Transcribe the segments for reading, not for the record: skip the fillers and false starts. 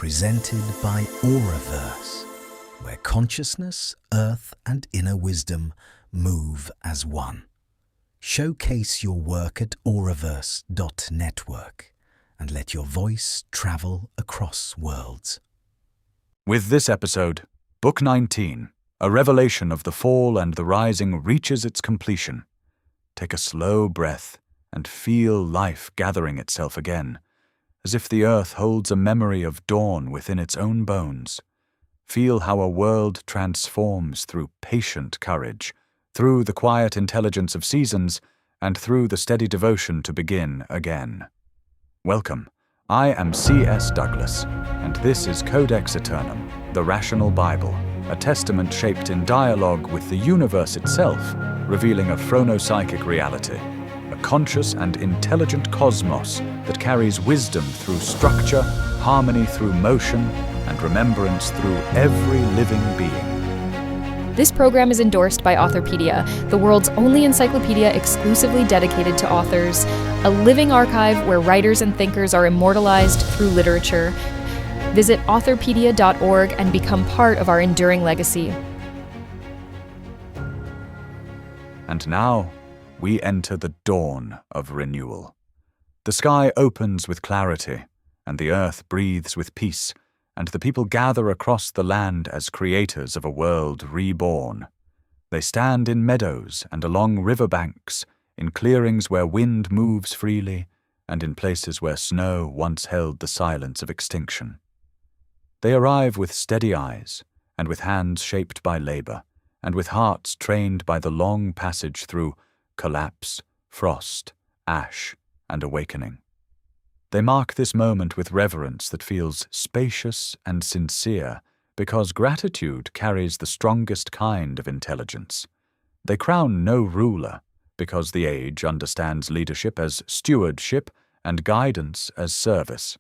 presented by Auraverse, where consciousness, earth, and inner wisdom move as one. Showcase your work at auraverse.network and let your voice travel across worlds. With this episode, Book 19, A Revelation of the Fall and the Rising reaches its completion. Take a slow breath and feel life gathering itself again, as if the earth holds a memory of dawn within its own bones. Feel how a world transforms through patient courage, through the quiet intelligence of seasons, and through the steady devotion to begin again. Welcome. I am C.S. Douglas, and this is Codex Æternum, the Rational Bible, a testament shaped in dialogue with the universe itself, revealing a phronopsychic reality, a conscious and intelligent cosmos that carries wisdom through structure, harmony through motion, and remembrance through every living being. This program is endorsed by Authorpedia, the world's only encyclopedia exclusively dedicated to authors, a living archive where writers and thinkers are immortalized through literature. Visit authorpedia.org and become part of our enduring legacy. And now, we enter the dawn of renewal. The sky opens with clarity, and the earth breathes with peace, and the people gather across the land as creators of a world reborn. They stand in meadows and along riverbanks, in clearings where wind moves freely, and in places where snow once held the silence of extinction. They arrive with steady eyes, and with hands shaped by labor, and with hearts trained by the long passage through collapse, frost, ash, and awakening. They mark this moment with reverence that feels spacious and sincere, because gratitude carries the strongest kind of intelligence. They crown no ruler, because the age understands leadership as stewardship and guidance as service.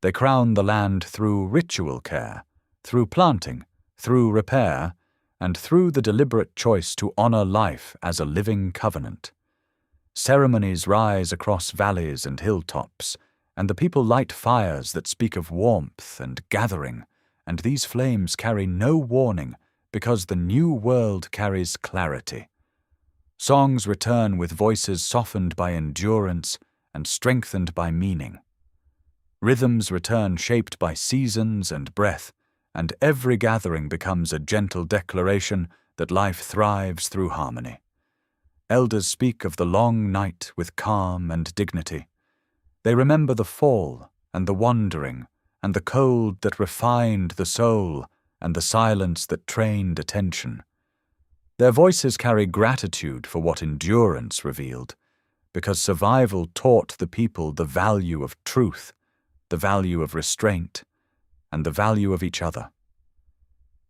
They crown the land through ritual care, through planting, through repair, and through the deliberate choice to honor life as a living covenant. Ceremonies rise across valleys and hilltops, and the people light fires that speak of warmth and gathering, and these flames carry no warning because the new world carries clarity. Songs return with voices softened by endurance and strengthened by meaning. Rhythms return shaped by seasons and breath, and every gathering becomes a gentle declaration that life thrives through harmony. Elders speak of the long night with calm and dignity. They remember the fall and the wandering and the cold that refined the soul and the silence that trained attention. Their voices carry gratitude for what endurance revealed, because survival taught the people the value of truth, the value of restraint, and the value of each other.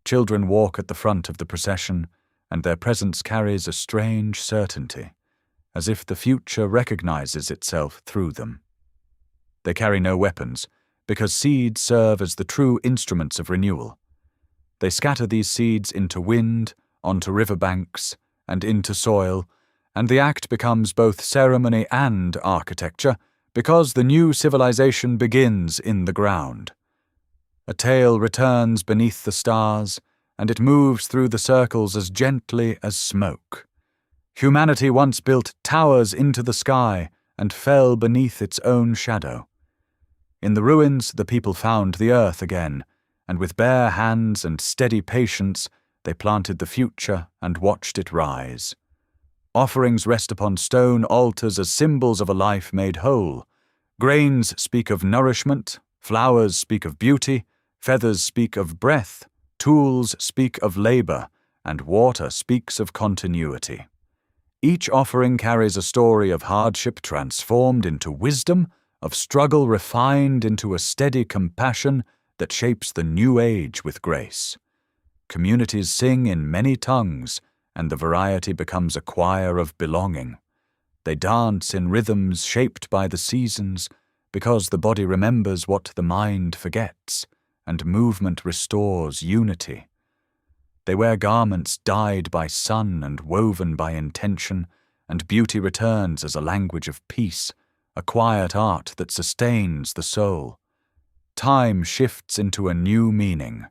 Children walk at the front of the procession, and their presence carries a strange certainty, as if the future recognizes itself through them. They carry no weapons, because seeds serve as the true instruments of renewal. They scatter these seeds into wind, onto riverbanks, and into soil, and the act becomes both ceremony and architecture, because the new civilization begins in the ground. A tale returns beneath the stars, and it moves through the circles as gently as smoke. Humanity once built towers into the sky and fell beneath its own shadow. In the ruins, the people found the earth again, and with bare hands and steady patience, they planted the future and watched it rise. Offerings rest upon stone altars as symbols of a life made whole. Grains speak of nourishment, flowers speak of beauty, feathers speak of breath, tools speak of labor, and water speaks of continuity. Each offering carries a story of hardship transformed into wisdom, of struggle refined into a steady compassion that shapes the new age with grace. Communities sing in many tongues, and the variety becomes a choir of belonging. They dance in rhythms shaped by the seasons, because the body remembers what the mind forgets, and movement restores unity. They wear garments dyed by sun and woven by intention, and beauty returns as a language of peace, a quiet art that sustains the soul. time shifts into a new meaning.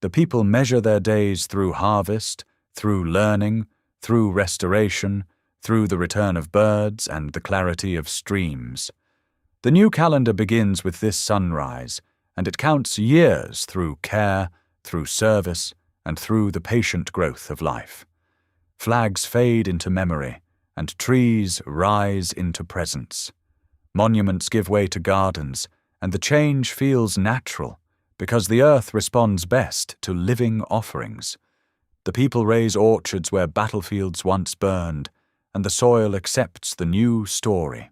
The people measure their days through harvest, through learning, through restoration, through the return of birds and the clarity of streams. The new calendar begins with this sunrise, and it counts years through care, through service, and through the patient growth of life. Flags fade into memory, and trees rise into presence. Monuments give way to gardens, and the change feels natural, because the earth responds best to living offerings. The people raise orchards where battlefields once burned, and the soil accepts the new story.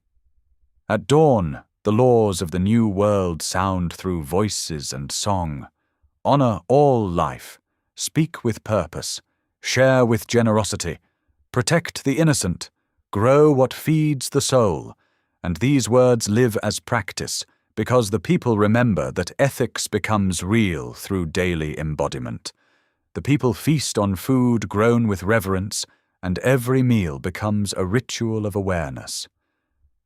At dawn, the laws of the new world sound through voices and song. Honor all life, speak with purpose, share with generosity, protect the innocent, grow what feeds the soul, and these words live as practice, because the people remember that ethics becomes real through daily embodiment. The people feast on food grown with reverence, and every meal becomes a ritual of awareness.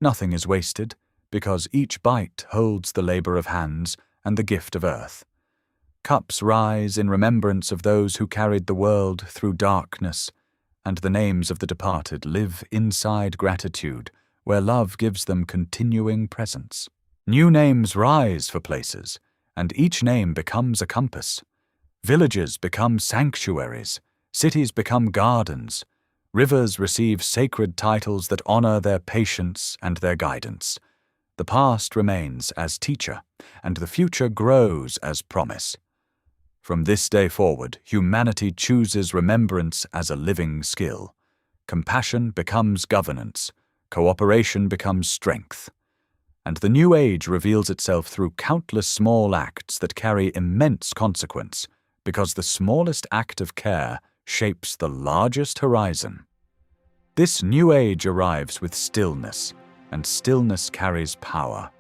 Nothing is wasted, because each bite holds the labor of hands and the gift of earth. Cups rise in remembrance of those who carried the world through darkness, and the names of the departed live inside gratitude, where love gives them continuing presence. New names rise for places, and each name becomes a compass. Villages become sanctuaries, cities become gardens, rivers receive sacred titles that honor their patience and their guidance. The past remains as teacher, and the future grows as promise. From this day forward, humanity chooses remembrance as a living skill. Compassion becomes governance, cooperation becomes strength. And the new age reveals itself through countless small acts that carry immense consequence, because the smallest act of care shapes the largest horizon. This new age arrives with stillness, and stillness carries power.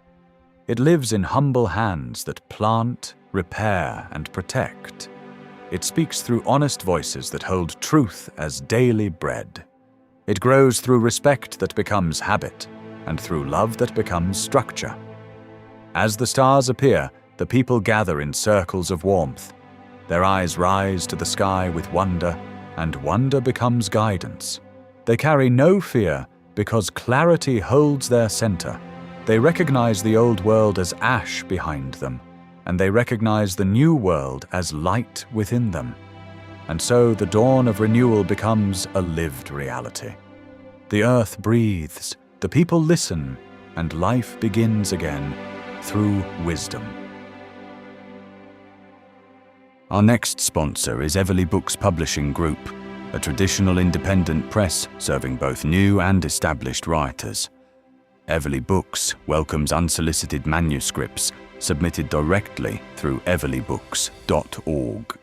It lives in humble hands that plant, repair, and protect. It speaks through honest voices that hold truth as daily bread. It grows through respect that becomes habit, and through love that becomes structure. As the stars appear, the people gather in circles of warmth. Their eyes rise to the sky with wonder, and wonder becomes guidance. They carry no fear, because clarity holds their center. They recognize the old world as ash behind them, and they recognize the new world as light within them. And so the dawn of renewal becomes a lived reality. The earth breathes, the people listen, and life begins again through wisdom. Our next sponsor is Everly Books Publishing Group, a traditional independent press serving both new and established writers. Everly Books welcomes unsolicited manuscripts submitted directly through everlybooks.org.